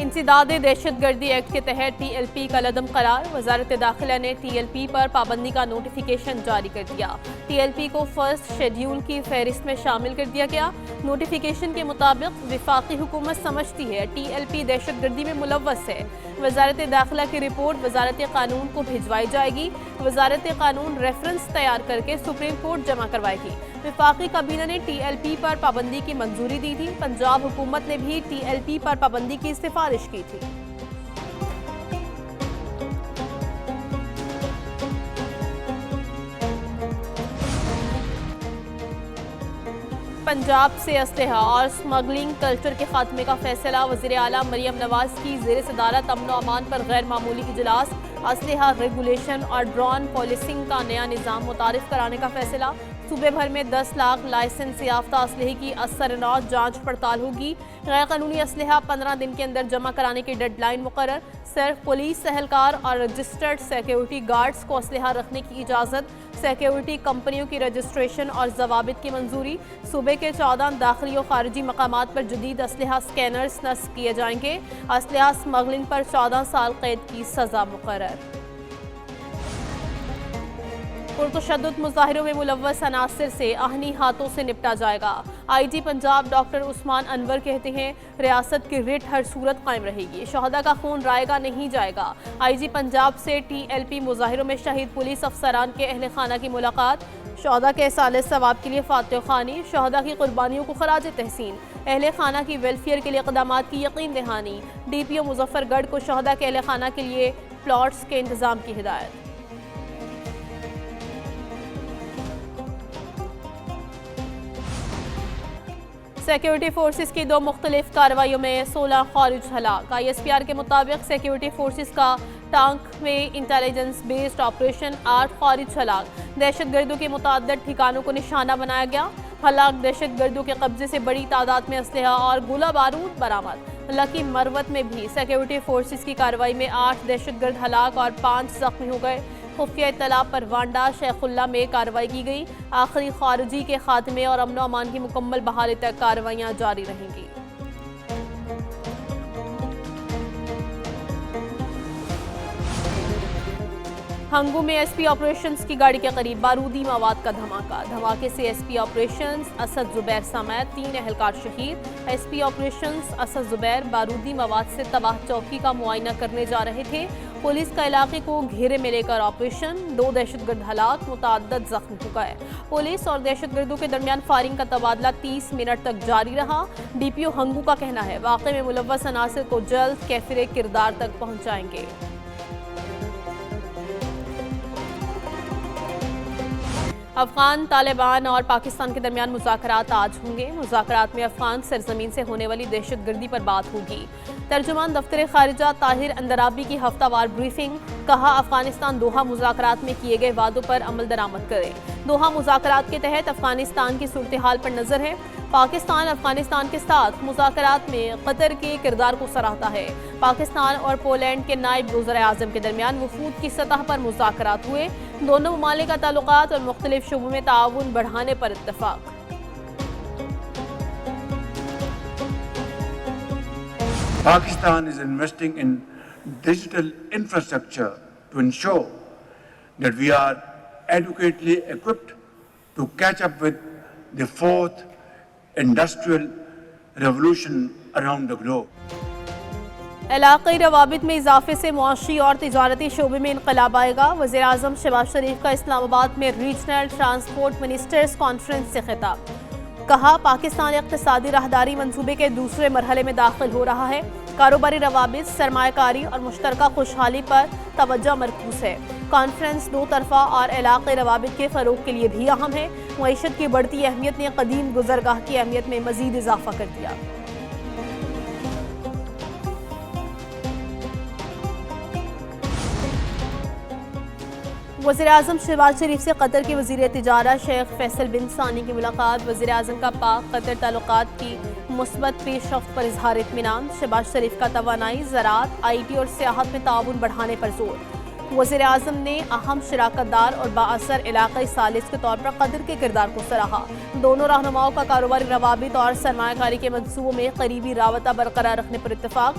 انسداد دہشت گردی ایکٹ کے تحت ٹی ایل پی کا لدم قرار۔ وزارت داخلہ نے ٹی ایل پی پر پابندی کا نوٹیفیکیشن جاری کر دیا۔ ٹی ایل پی کو فرسٹ شیڈیول کی فہرست میں شامل کر دیا گیا۔ نوٹیفیکیشن کے مطابق وفاقی حکومت سمجھتی ہے ٹی ایل پی دہشت گردی میں ملوث ہے۔ وزارت داخلہ کی رپورٹ وزارت قانون کو بھجوائی جائے گی۔ وزارت قانون ریفرنس تیار کر کے سپریم کورٹ جمع کروائے گی۔ وفاقی کابینہ نے ٹی ایل پی پر پابندی کی منظوری دی تھی۔ پنجاب حکومت نے بھی ٹی ایل پی پر پابندی کی سفارش کی تھی۔ پنجاب سے اسلحہ اور اسمگلنگ کلچر کے خاتمے کا فیصلہ۔ وزیر اعلیٰ مریم نواز کی زیر صدارت امن و امان پر غیر معمولی اجلاس۔ اسلحہ ریگولیشن اور ڈرون پالیسنگ کا نیا نظام متعارف کرانے کا فیصلہ۔ صوبے بھر میں 10 لاکھ لائسنس یافتہ اسلحے کی اثرنو جانچ پڑتال ہوگی۔ غیر قانونی اسلحہ 15 دن کے اندر جمع کرانے کی ڈیڈ لائن مقرر۔ صرف پولیس اہلکار اور رجسٹرڈ سیکیورٹی گارڈز کو اسلحہ رکھنے کی اجازت۔ سیکیورٹی کمپنیوں کی رجسٹریشن اور ضوابط کی منظوری۔ صوبے کے 14 داخلی و خارجی مقامات پر جدید اسلحہ سکینرز نصب کیے جائیں گے۔ اسلحہ اسمگلنگ پر 14 سال قید کی سزا مقرر۔ پرتشدد مظاہروں میں ملوث عناصر سے آہنی ہاتھوں سے نپٹا جائے گا۔ آئی جی پنجاب ڈاکٹر عثمان انور کہتے ہیں ریاست کی ریٹ ہر صورت قائم رہے گی، شہداء کا خون رائے گا نہیں جائے گا۔ آئی جی پنجاب سے ٹی ایل پی مظاہروں میں شہید پولیس افسران کے اہل خانہ کی ملاقات۔ شہداء کے ایصال ثواب کے لیے فاتح خوانی، شہداء کی قربانیوں کو خراج تحسین، اہل خانہ کی ویلفیئر کے لیے اقدامات کی یقین دہانی۔ ڈی پی او مظفر گڑھ کو شہداء کے اہل خانہ کے لیے پلاٹس کے انتظام کی ہدایت۔ سیکیورٹی فورسز کی 2 مختلف کارروائیوں میں 16 خارج ہلاک۔ آئی ایس پی آر کے مطابق سیکیورٹی فورسز کا ٹانک میں انٹیلیجنس بیسڈ آپریشن 8 خارج ہلاک۔ دہشت گردوں کے متعدد ٹھکانوں کو نشانہ بنایا گیا۔ ہلاک دہشت گردوں کے قبضے سے بڑی تعداد میں اسلحہ اور گولہ بارود برآمد۔ لکی مروت میں بھی سیکیورٹی فورسز کی کارروائی میں 8 دہشت گرد ہلاک اور 5 زخمی ہو گئے۔ خفیہ اطلاع پر وانڈا شیخ اللہ میں کارروائی کی گئی۔ آخری خارجی کے خاتمے اور امن و امان کی مکمل بحالی تک کارروائیاں جاری رہیں گی۔ ہنگو میں ایس پی آپریشنز کی گاڑی کے قریب بارودی مواد کا دھماکہ۔ دھماکے سے ایس پی آپریشنز اسد زبیر سمیت 3 اہلکار شہید۔ ایس پی آپریشنز اسد زبیر بارودی مواد سے تباہ چوکی کا معائنہ کرنے جا رہے تھے۔ پولیس کا علاقے کو گھیرے میں لے کر آپریشن، 2 دہشت گرد ہلاک، متعدد زخمی ہو گئے۔ پولیس اور دہشت گردوں کے درمیان فائرنگ کا تبادلہ 30 منٹ تک جاری رہا۔ ڈی پی او ہنگو کا کہنا ہے واقعے میں ملوث عناصر کو جلد کیفر کردار تک پہنچائیں گے۔ افغان طالبان اور پاکستان کے درمیان مذاکرات آج ہوں گے۔ مذاکرات میں افغان سرزمین سے ہونے والی دہشت گردی پر بات ہوگی۔ ترجمان دفتر خارجہ طاہر اندرابی کی ہفتہ وار بریفنگ۔ کہا افغانستان دوحہ مذاکرات میں کیے گئے وعدوں پر عمل درآمد کرے۔ دوحہ مذاکرات کے تحت افغانستان کی صورتحال پر نظر ہے۔ پاکستان افغانستان کے ساتھ مذاکرات میں قطر کے کردار کو سراہتا ہے۔ پاکستان اور پولینڈ کے نائب وزراء اعظم کے درمیان وفود کی سطح پر مذاکرات ہوئے۔ دونوں ممالک کا تعلقات اور مختلف شعبوں میں تعاون بڑھانے پر اتفاق۔ Pakistan is investing in digital infrastructure to ensure that we are adequately equipped to catch up with the fourth industrial revolution around the globe. علاقائی روابط میں اضافے سے معاشی اور تجارتی شعبے میں انقلاب آئے گا۔ وزیر اعظم شہباز شریف کا اسلام آباد میں ریجنل ٹرانسپورٹ منسٹرز کانفرنس سے خطاب۔ کہا پاکستان اقتصادی راہداری منصوبے کے دوسرے مرحلے میں داخل ہو رہا ہے۔ کاروباری روابط، سرمایہ کاری اور مشترکہ خوشحالی پر توجہ مرکوز ہے۔ کانفرنس 2 طرفہ اور علاقائی روابط کے فروغ کے لیے بھی اہم ہے۔ معیشت کی بڑھتی اہمیت نے قدیم گزرگاہ کی اہمیت میں مزید اضافہ کر دیا۔ وزیر اعظم شہباز شریف سے قطر کے وزیر تجارت شیخ فیصل بن ثانی کی ملاقات۔ وزیر اعظم کا پاک قطر تعلقات کی مثبت پیش رفت پر اظہار اطمینان۔ شہباز شریف کا توانائی، زراعت، آئی ٹی اور سیاحت میں تعاون بڑھانے پر زور۔ وزیر اعظم نے اہم شراکت دار اور بااثر علاقائی ثالث کے طور پر قطر کے کردار کو سراہا۔ دونوں رہنماؤں کا کاروباری روابط اور سرمایہ کاری کے منصوبوں میں قریبی رابطہ برقرار رکھنے پر اتفاق۔